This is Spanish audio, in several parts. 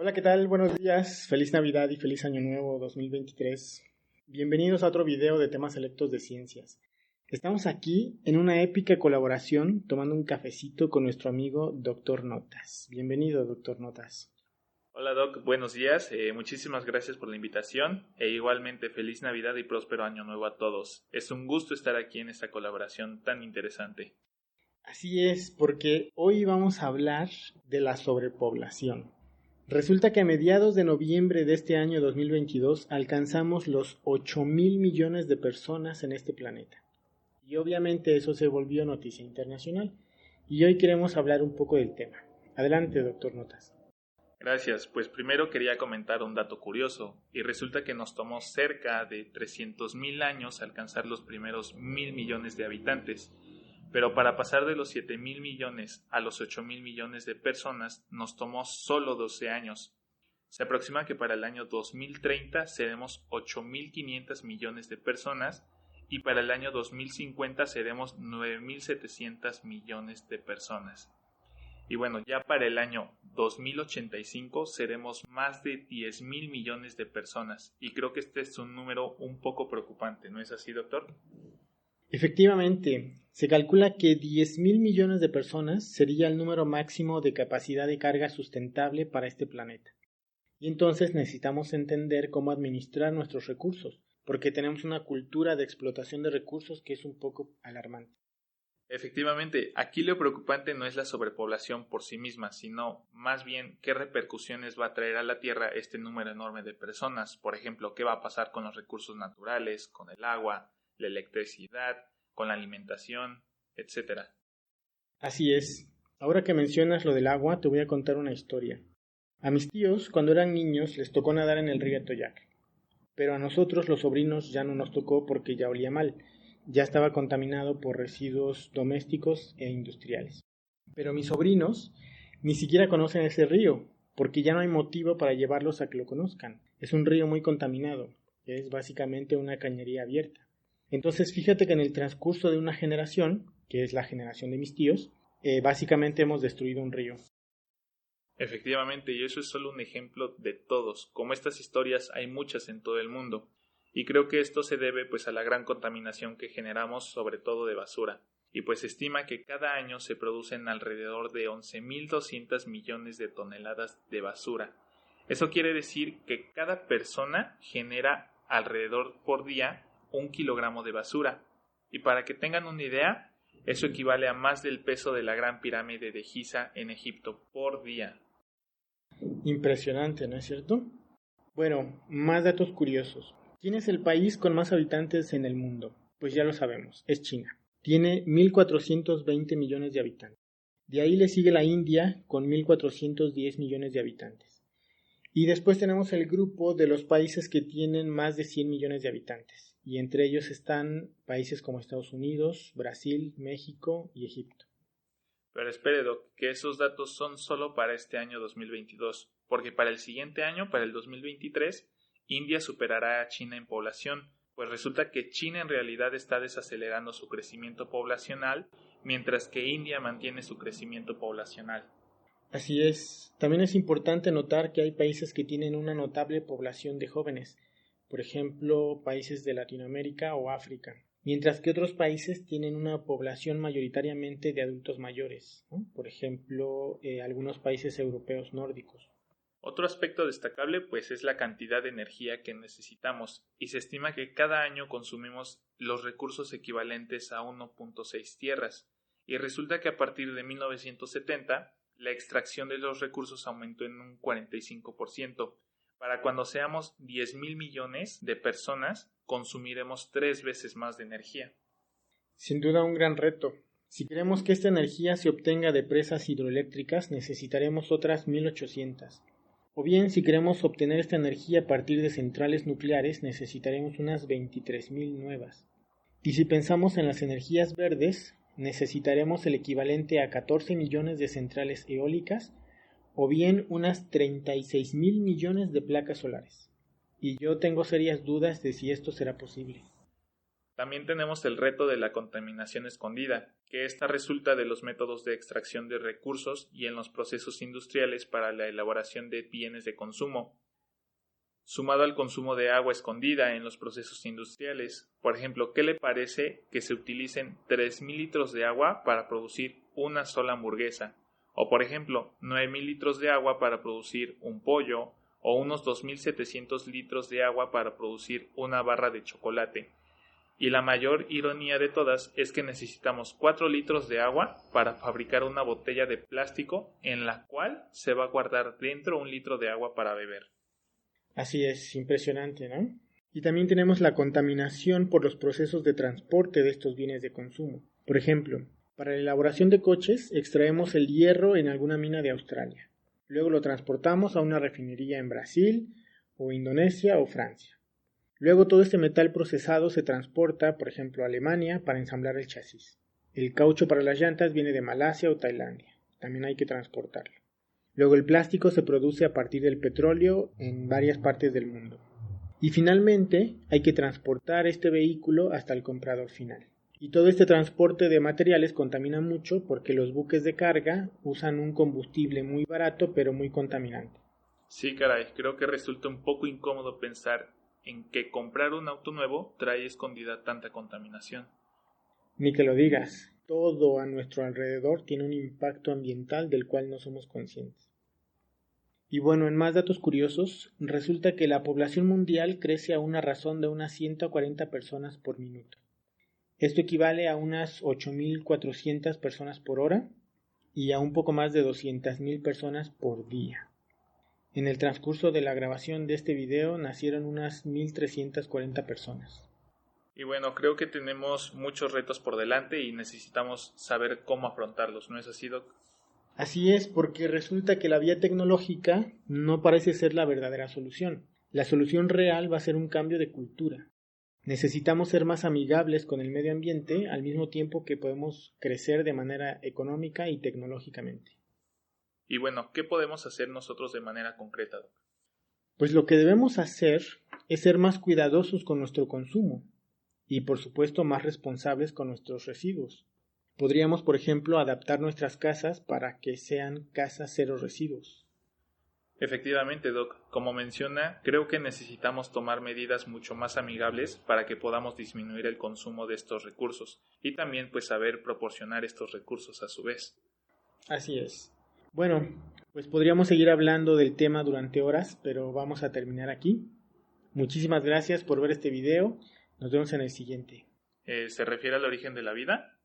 Hola, ¿qué tal? Buenos días, feliz Navidad y feliz Año Nuevo 2023. Bienvenidos a otro video de temas selectos de ciencias. Estamos aquí en una épica colaboración tomando un cafecito con nuestro amigo Dr. Notas. Bienvenido, Dr. Notas. Hola Doc, buenos días, muchísimas gracias por la invitación e igualmente feliz Navidad y próspero Año Nuevo a todos. Es un gusto estar aquí en esta colaboración tan interesante. Así es, porque hoy vamos a hablar de la sobrepoblación. Resulta que a mediados de noviembre de este año 2022 alcanzamos los 8.000 millones de personas en este planeta. Y obviamente eso se volvió noticia internacional. Y hoy queremos hablar un poco del tema. Adelante, doctor Notas. Gracias, pues primero quería comentar un dato curioso, y resulta que nos tomó cerca de 300.000 años alcanzar los primeros 1.000 millones de habitantes. Pero para pasar de los 7.000 millones a los 8.000 millones de personas nos tomó solo 12 años. Se aproxima que para el año 2030 seremos 8.500 millones de personas y para el año 2050 seremos 9.700 millones de personas. Y bueno, ya para el año 2085 seremos más de 10.000 millones de personas y creo que este es un número un poco preocupante, ¿no es así, doctor? Efectivamente, se calcula que 10.000 millones de personas sería el número máximo de capacidad de carga sustentable para este planeta. Y entonces necesitamos entender cómo administrar nuestros recursos, porque tenemos una cultura de explotación de recursos que es un poco alarmante. Efectivamente, aquí lo preocupante no es la sobrepoblación por sí misma, sino más bien qué repercusiones va a traer a la Tierra este número enorme de personas. Por ejemplo, qué va a pasar con los recursos naturales, con el agua, la electricidad, con la alimentación, etc. Así es. Ahora que mencionas lo del agua, te voy a contar una historia. A mis tíos, cuando eran niños, les tocó nadar en el río Atoyac. Pero a nosotros, los sobrinos, ya no nos tocó porque ya olía mal. Ya estaba contaminado por residuos domésticos e industriales. Pero mis sobrinos ni siquiera conocen ese río, porque ya no hay motivo para llevarlos a que lo conozcan. Es un río muy contaminado, es básicamente una cañería abierta. Entonces fíjate que en el transcurso de una generación, que es la generación de mis tíos, básicamente hemos destruido un río. Efectivamente, y eso es solo un ejemplo de todos. Como estas historias hay muchas en todo el mundo. Y creo que esto se debe pues a la gran contaminación que generamos, sobre todo de basura. Y pues se estima que cada año se producen alrededor de 11.200 millones de toneladas de basura. Eso quiere decir que cada persona genera alrededor por día 1 kilogramo de basura. Y para que tengan una idea, eso equivale a más del peso de la Gran Pirámide de Giza en Egipto por día. Impresionante, ¿no es cierto? Bueno, más datos curiosos. ¿Quién es el país con más habitantes en el mundo? Pues ya lo sabemos, es China. Tiene 1.420 millones de habitantes. De ahí le sigue la India con 1.410 millones de habitantes. Y después tenemos el grupo de los países que tienen más de 100 millones de habitantes. Y entre ellos están países como Estados Unidos, Brasil, México y Egipto. Pero espere, Doc, que esos datos son solo para este año 2022, porque para el siguiente año, para el 2023, India superará a China en población, pues resulta que China en realidad está desacelerando su crecimiento poblacional, mientras que India mantiene su crecimiento poblacional. Así es. También es importante notar que hay países que tienen una notable población de jóvenes, por ejemplo, países de Latinoamérica o África, mientras que otros países tienen una población mayoritariamente de adultos mayores, ¿no? Por ejemplo, algunos países europeos nórdicos. Otro aspecto destacable pues es la cantidad de energía que necesitamos y se estima que cada año consumimos los recursos equivalentes a 1.6 tierras y resulta que a partir de 1970 la extracción de los recursos aumentó en un 45%. Para cuando seamos 10.000 millones de personas consumiremos 3 veces más de energía. Sin duda un gran reto. Si queremos que esta energía se obtenga de presas hidroeléctricas necesitaremos otras 1.800. O bien, si queremos obtener esta energía a partir de centrales nucleares, necesitaremos unas 23.000 nuevas. Y si pensamos en las energías verdes, necesitaremos el equivalente a 14 millones de centrales eólicas, o bien unas 36.000 millones de placas solares. Y yo tengo serias dudas de si esto será posible. También tenemos el reto de la contaminación escondida, que esta resulta de los métodos de extracción de recursos y en los procesos industriales para la elaboración de bienes de consumo, sumado al consumo de agua escondida en los procesos industriales. Por ejemplo, ¿qué le parece que se utilicen 3.000 litros de agua para producir una sola hamburguesa? O por ejemplo, 9.000 litros de agua para producir un pollo, o unos 2.700 litros de agua para producir una barra de chocolate. Y la mayor ironía de todas es que necesitamos 4 litros de agua para fabricar una botella de plástico en la cual se va a guardar dentro 1 litro de agua para beber. Así es, impresionante, ¿no? Y también tenemos la contaminación por los procesos de transporte de estos bienes de consumo. Por ejemplo, para la elaboración de coches extraemos el hierro en alguna mina de Australia. Luego lo transportamos a una refinería en Brasil o Indonesia o Francia. Luego todo este metal procesado se transporta, por ejemplo, a Alemania para ensamblar el chasis. El caucho para las llantas viene de Malasia o Tailandia. También hay que transportarlo. Luego el plástico se produce a partir del petróleo en varias partes del mundo. Y finalmente hay que transportar este vehículo hasta el comprador final. Y todo este transporte de materiales contamina mucho porque los buques de carga usan un combustible muy barato pero muy contaminante. Sí, caray, creo que resulta un poco incómodo pensar en que comprar un auto nuevo trae escondida tanta contaminación. Ni que lo digas, todo a nuestro alrededor tiene un impacto ambiental del cual no somos conscientes. Y bueno, en más datos curiosos, resulta que la población mundial crece a una razón de unas 140 personas por minuto. Esto equivale a unas 8.400 personas por hora y a un poco más de 200.000 personas por día. En el transcurso de la grabación de este video nacieron unas 1.340 personas. Y bueno, creo que tenemos muchos retos por delante y necesitamos saber cómo afrontarlos, ¿no es así, Doc? Así es, porque resulta que la vía tecnológica no parece ser la verdadera solución. La solución real va a ser un cambio de cultura. Necesitamos ser más amigables con el medio ambiente al mismo tiempo que podemos crecer de manera económica y tecnológicamente. Y bueno, ¿qué podemos hacer nosotros de manera concreta, Doc? Pues lo que debemos hacer es ser más cuidadosos con nuestro consumo y por supuesto más responsables con nuestros residuos. Podríamos, por ejemplo, adaptar nuestras casas para que sean casas cero residuos. Efectivamente, Doc, como menciona, creo que necesitamos tomar medidas mucho más amigables para que podamos disminuir el consumo de estos recursos y también pues saber proporcionar estos recursos a su vez. Así es. Bueno, pues podríamos seguir hablando del tema durante horas, pero vamos a terminar aquí. Muchísimas gracias por ver este video. Nos vemos en el siguiente. ¿Se refiere al origen de la vida?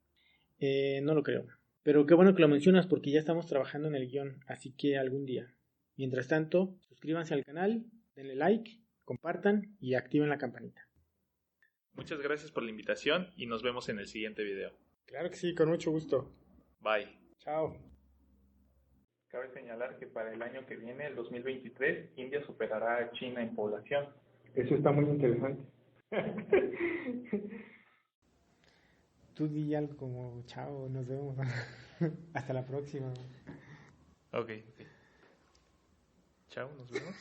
No lo creo. Pero qué bueno que lo mencionas porque ya estamos trabajando en el guión, así que algún día. Mientras tanto, suscríbanse al canal, denle like, compartan y activen la campanita. Muchas gracias por la invitación y nos vemos en el siguiente video. Claro que sí, con mucho gusto. Bye. Chao. Cabe señalar que para el año que viene, el 2023, India superará a China en población. Eso está muy interesante. Tú di algo como chao, nos vemos. Hasta la próxima. Ok. Chao, nos vemos.